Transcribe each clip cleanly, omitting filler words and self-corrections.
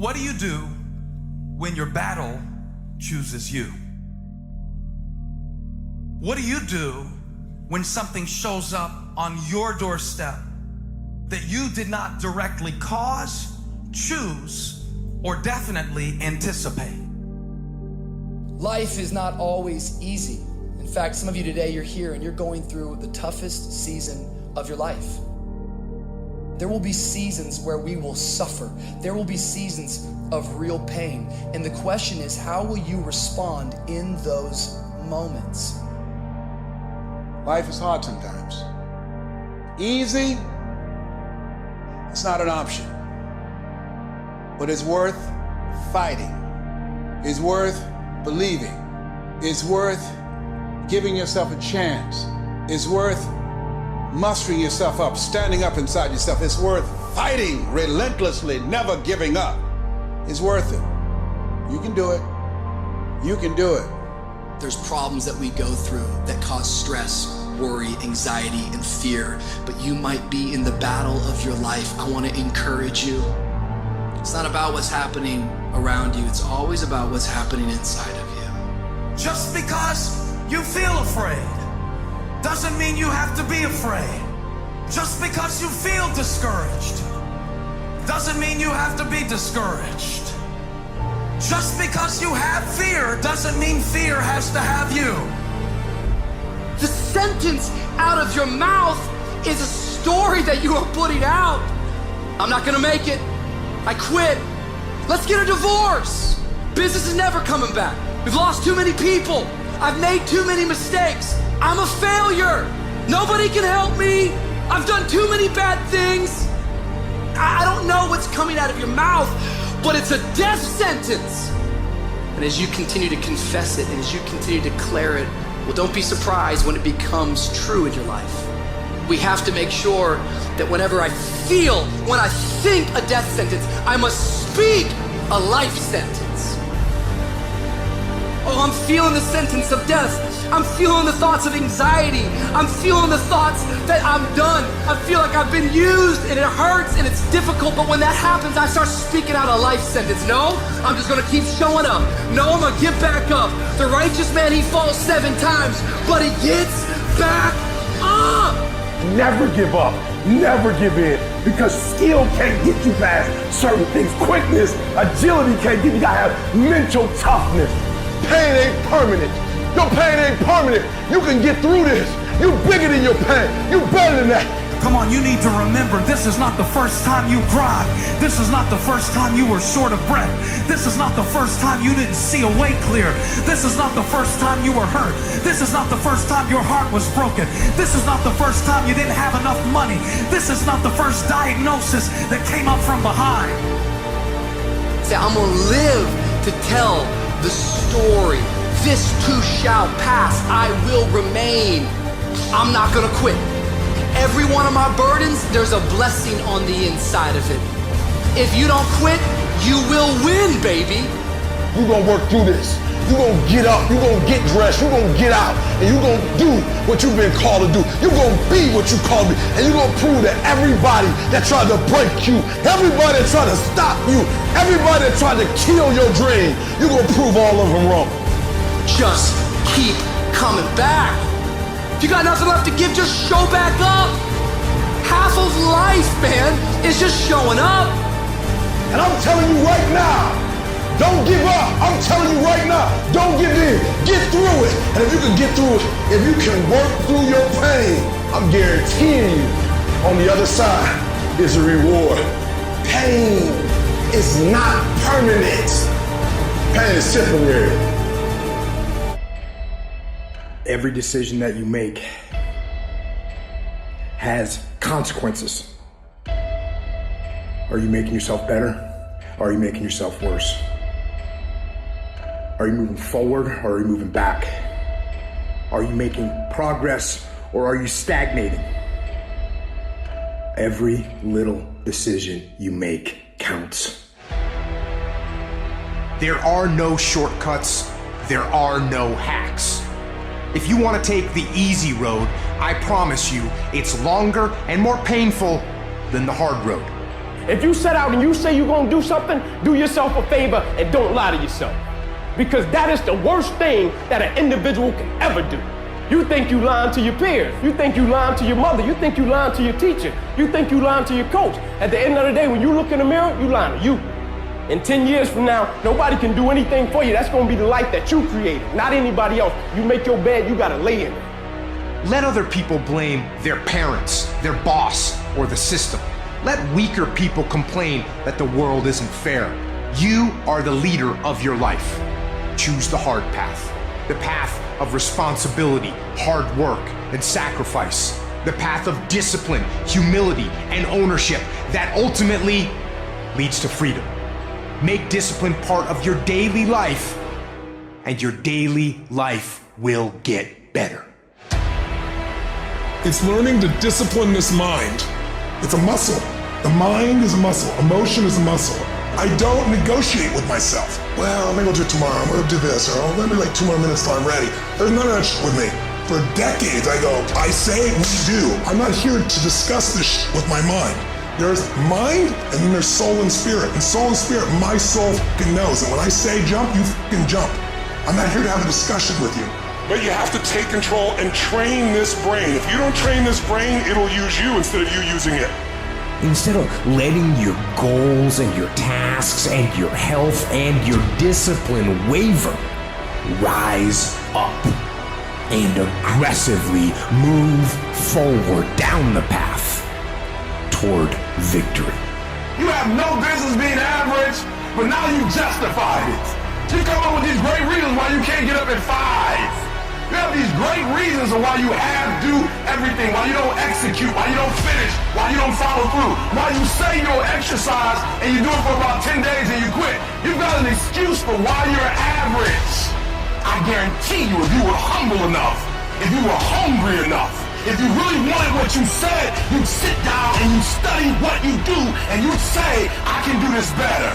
What do you do when your battle chooses you? What do you do when something shows up on your doorstep that you did not directly cause, choose, or definitely anticipate? Life is not always easy. In fact, some of you today, you're here and you're going through the toughest season of your life. There will be seasons where we will suffer. There will be seasons of real pain. And the question is, how will you respond in those moments? Life is hard sometimes. Easy, it's not an option. But it's worth fighting. It's worth believing. It's worth giving yourself a chance. It's worth mustering yourself up, standing up inside yourself. It's worth fighting relentlessly, never giving up. It's worth it. You can do it. You can do it. There's problems that we go through that cause stress, worry, anxiety, and fear. But you might be in the battle of your life. I want to encourage you. It's not about what's happening around you. It's always about what's happening inside of you. Just because you feel afraid doesn't mean you have to be afraid. Just because you feel discouraged doesn't mean you have to be discouraged. Just because you have fear doesn't mean fear has to have you. The sentence out of your mouth is a story that you are putting out. I'm not gonna make it. I quit. Let's get a divorce. Business is never coming back. We've lost too many people. I've made too many mistakes. I'm a failure. Nobody can help me. I've done too many bad things. I don't know what's coming out of your mouth, but it's a death sentence. And as you continue to confess it and as you continue to declare it, well, don't be surprised when it becomes true in your life. We have to make sure that whenever I think a death sentence, I must speak a life sentence. Oh, I'm feeling the sentence of death. I'm feeling the thoughts of anxiety. I'm feeling the thoughts that I'm done. I feel like I've been used and it hurts and it's difficult. But when that happens, I start speaking out a life sentence. No, I'm just gonna keep showing up. No, I'm gonna get back up. The righteous man, he falls 7 times, but he gets back up. Never give up, never give in, because skill can't get you past certain things. Quickness, agility can't get you. You gotta have mental toughness. Pain ain't permanent. Your pain ain't permanent. You can get through this. You bigger than your pain. You better than that. Come on, you need to remember, this is not the first time you cried. This is not the first time you were short of breath. This is not the first time you didn't see a way clear. This is not the first time you were hurt. This is not the first time your heart was broken. This is not the first time you didn't have enough money. This is not the first diagnosis that came up from behind. Say, I'm gonna live to tell the story. This too shall pass. I will remain. I'm not gonna quit. Every one of my burdens, there's a blessing on the inside of it. If you don't quit, you will win, baby. You gonna work through this. You gonna get up. You gonna get dressed. You gonna get out. And you gonna do what you've been called to do. You gonna be what you called to be. And you gonna prove that everybody that tried to break you, everybody that tried to stop you, everybody that tried to kill your dream, you gonna prove all of them wrong. Just keep coming back. If you got nothing left to give, just show back up. Half of life, man, is just showing up. And I'm telling you right now, don't give up. I'm telling you right now, don't give in. Get through it. And if you can get through it, if you can work through your pain, I'm guaranteeing you, on the other side is a reward. Pain is not permanent. Pain is temporary. Every decision that you make has consequences. Are you making yourself better? Or are you making yourself worse? Are you moving forward or are you moving back? Are you making progress or are you stagnating? Every little decision you make counts. There are no shortcuts. There are no hacks. If you want to take the easy road, I promise you it's longer and more painful than the hard road. If you set out and you say you're gonna do something, do yourself a favor and don't lie to yourself. Because that is the worst thing that an individual can ever do. You think you lying to your peers. You think you lying to your mother. You think you lying to your teacher. You think you lying to your coach. At the end of the day, when you look in the mirror, you lying to you. In 10 years from now, nobody can do anything for you. That's gonna be the life that you created, not anybody else. You make your bed, you gotta lay in it. Let other people blame their parents, their boss, or the system. Let weaker people complain that the world isn't fair. You are the leader of your life. Choose the hard path. The path of responsibility, hard work, and sacrifice. The path of discipline, humility, and ownership that ultimately leads to freedom. Make discipline part of your daily life, and your daily life will get better. It's learning to discipline this mind. It's a muscle. The mind is a muscle. Emotion is a muscle. I don't negotiate with myself. Well, maybe I'll do it tomorrow. I'm gonna do this, or let me like 2 more minutes till I'm ready. There's none of that shit with me. For decades, I go, I say, we do. I'm not here to discuss this shit with my mind. There's mind, and then there's soul and spirit. And soul and spirit, my soul fucking knows. And when I say jump, you fucking jump. I'm not here to have a discussion with you. But you have to take control and train this brain. If you don't train this brain, it'll use you instead of you using it. Instead of letting your goals and your tasks and your health and your discipline waver, rise up and aggressively move forward down the path toward victory. You have no business being average, but now you justify it. You come up with these great reasons why you can't get up at 5. You have these great reasons of why you do everything, why you don't execute, why you don't finish, why you don't follow through, why you say you'll exercise and you do it for about 10 days and you quit. You've got an excuse for why you're average. I guarantee you, if you were humble enough, if you were hungry enough, if you really wanted what you said, you'd sit down and you'd study what you do and you'd say, I can do this better.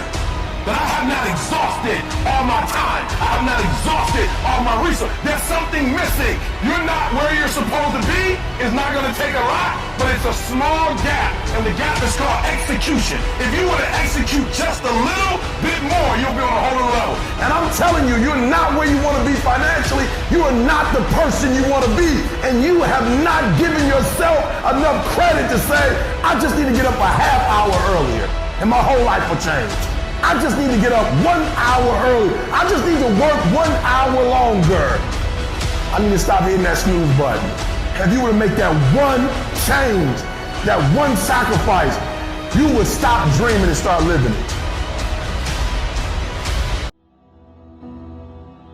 But I have not exhausted all my time. I have not exhausted all my resources. There's something missing. You're not where you're supposed to be. It's not going to take a lot, but it's a small gap. And the gap is called execution. If you were to execute just a little bit more, you'll be on a whole other level. And I'm telling you, you're not where you want to be financially. You are not the person you want to be. And you have not given yourself enough credit to say, I just need to get up a half hour earlier and my whole life will change. I just need to get up 1 hour early. I just need to work 1 hour longer. I need to stop hitting that snooze button. If you were to make that one change, that one sacrifice, you would stop dreaming and start living it.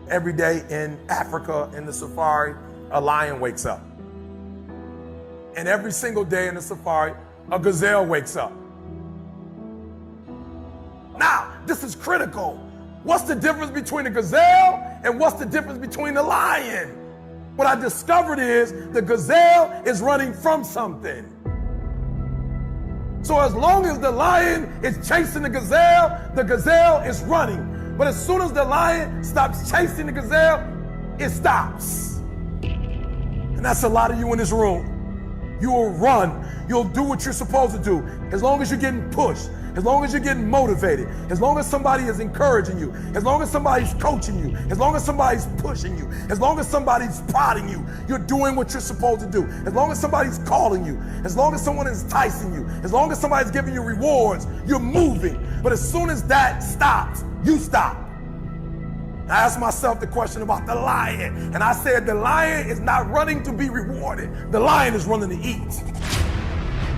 Every day in Africa, in the safari, a lion wakes up. And every single day in the safari, a gazelle wakes up. Now, this is critical. What's the difference between a gazelle and what's the difference between a lion? What I discovered is the gazelle is running from something. So as long as the lion is chasing the gazelle is running. But as soon as the lion stops chasing the gazelle, it stops. And that's a lot of you in this room. You will run. You'll do what you're supposed to do. As long as you're getting pushed. As long as you're getting motivated, as long as somebody is encouraging you, as long as somebody's coaching you, as long as somebody's pushing you, as long as somebody's prodding you, you're doing what you're supposed to do. As long as somebody's calling you, as long as someone is enticing you, as long as somebody's giving you rewards, you're moving. But as soon as that stops, you stop. I asked myself the question about the lion, and I said the lion is not running to be rewarded. The lion is running to eat.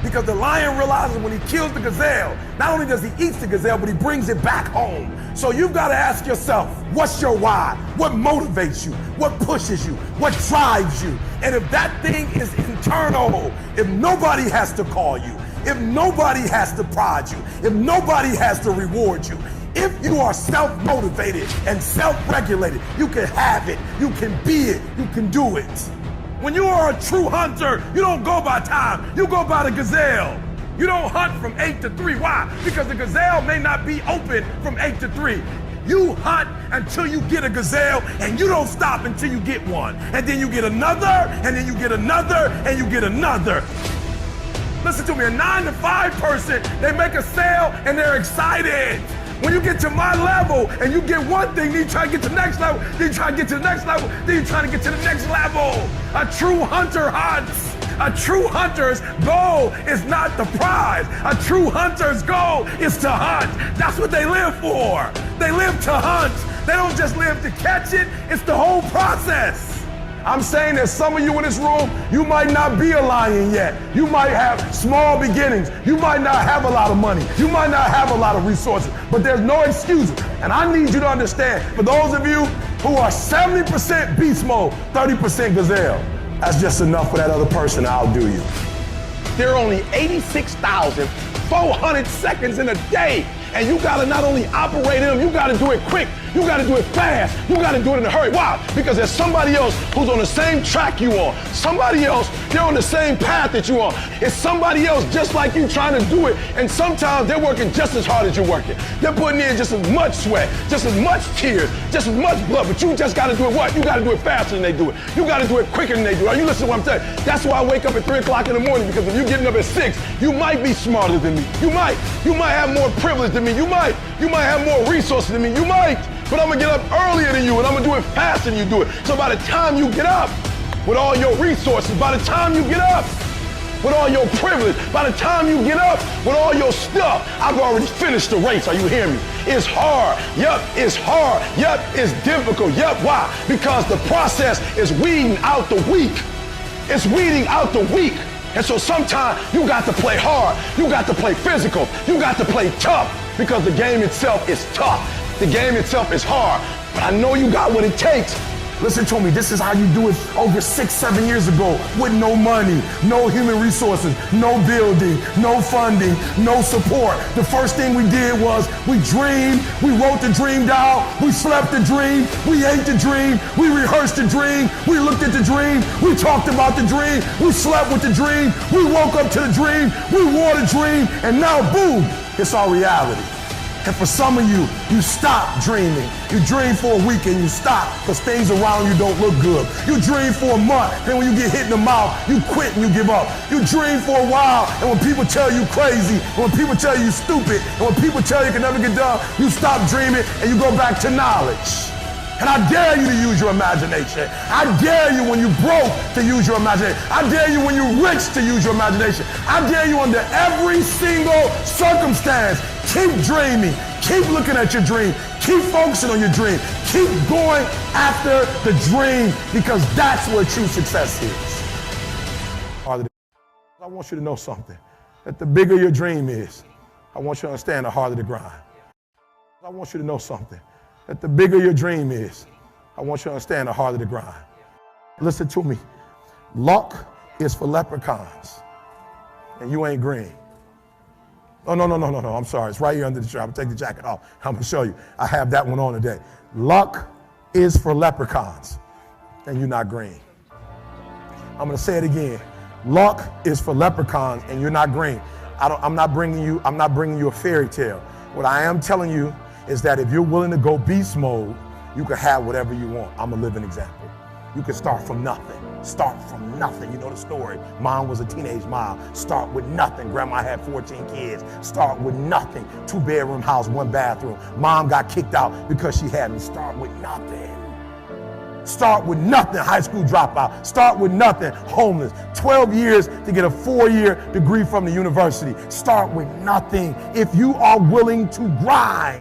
Because the lion realizes when he kills the gazelle, not only does he eat the gazelle, but he brings it back home. So you've got to ask yourself, what's your why? What motivates you? What pushes you? What drives you? And if that thing is internal, if nobody has to call you, if nobody has to prod you, if nobody has to reward you, if you are self-motivated and self-regulated, you can have it, you can be it, you can do it. When you are a true hunter, you don't go by time, you go by the gazelle. You don't hunt from 8 to 3. Why? Because the gazelle may not be open from 8 to 3. You hunt until you get a gazelle, and you don't stop until you get one. And then you get another, and then you get another, and you get another. Listen. Listen to me, a 9-to-5 person, they make a sale and they're excited. When you get to my level and you get one thing, then you try to get to the next level, then you try to get to the next level, then you try to get to the next level. A true hunter hunts. A true hunter's goal is not the prize. A true hunter's goal is to hunt. That's what they live for. They live to hunt. They don't just live to catch it. It's the whole process. I'm saying that some of you in this room, you might not be a lion yet. You might have small beginnings. You might not have a lot of money. You might not have a lot of resources, but there's no excuses. And I need you to understand, for those of you who are 70% beast mode, 30% gazelle, that's just enough for that other person to outdo you. There are only 86,400 seconds in a day. And you gotta not only operate in them, you gotta do it quick, you gotta do it fast, you gotta do it in a hurry. Why? Because there's somebody else who's on the same track you are. Somebody else, they're on the same path that you are. It's somebody else just like you trying to do it. And sometimes they're working just as hard as you're working. They're putting in just as much sweat, just as much tears, just as much blood. But you just gotta do it what? You gotta do it faster than they do it. You gotta do it quicker than they do it. Are you listening to what I'm saying? That's why I wake up at 3 o'clock in the morning, because if you're getting up at 6, you might be smarter than me. You might have more privilege than me. You might have more resources than me. You might, but I'm gonna get up earlier than you and I'm gonna do it faster than you do it. So by the time you get up with all your resources, by the time you get up with all your privilege, by the time you get up with all your stuff, I've already finished the race. Are you hearing me? It's hard. Yup, it's hard. Yup, it's difficult. Yup, why? Because the process is weeding out the weak. It's weeding out the weak. And so sometimes you got to play hard. You got to play physical. You got to play tough, because the game itself is tough. The game itself is hard. But I know you got what it takes. Listen to me, this is how you do it over 6-7 years ago, with no money, no human resources, no building, no funding, no support. The first thing we did was we dreamed, we wrote the dream down, we slept the dream, we ate the dream, we rehearsed the dream, we looked at the dream, we talked about the dream, we slept with the dream, we woke up to the dream, we wore the dream, and now boom, it's our reality. And for some of you, you stop dreaming. You dream for a week and you stop because things around you don't look good. You dream for a month, and when you get hit in the mouth, you quit and you give up. You dream for a while, and when people tell you crazy, and when people tell you stupid, and when people tell you can never get done, you stop dreaming and you go back to knowledge. And I dare you to use your imagination. I dare you when you broke to use your imagination. I dare you when you rich to use your imagination. I dare you under every single circumstance. Keep dreaming. Keep looking at your dream. Keep focusing on your dream. Keep going after the dream, because that's where true success is. I want you to know something, that the bigger your dream is, I want you to understand the harder the grind. I want you to know something, that the bigger your dream is, I want you to understand the harder the grind. Listen to me. Luck is for leprechauns, and you ain't green. Oh, no, I'm sorry. It's right here under the shirt. I'm gonna take the jacket off. I'm gonna show you. I have that one on today. Luck is for leprechauns, and you're not green. I'm gonna say it again. Luck is for leprechauns, and you're not green. I'm not bringing you a fairy tale. What I am telling you is that if you're willing to go beast mode, you can have whatever you want. I'm a living example. You can start from nothing. Start from nothing. You know the story. Mom was a teenage mom. Start with nothing. Grandma had 14 kids. Start with nothing. 2-bedroom house, 1 bathroom. Mom got kicked out because she had me. Start with nothing. Start with nothing. High school dropout. Start with nothing. Homeless. 12 years to get a 4-year degree from the university. Start with nothing. If you are willing to grind.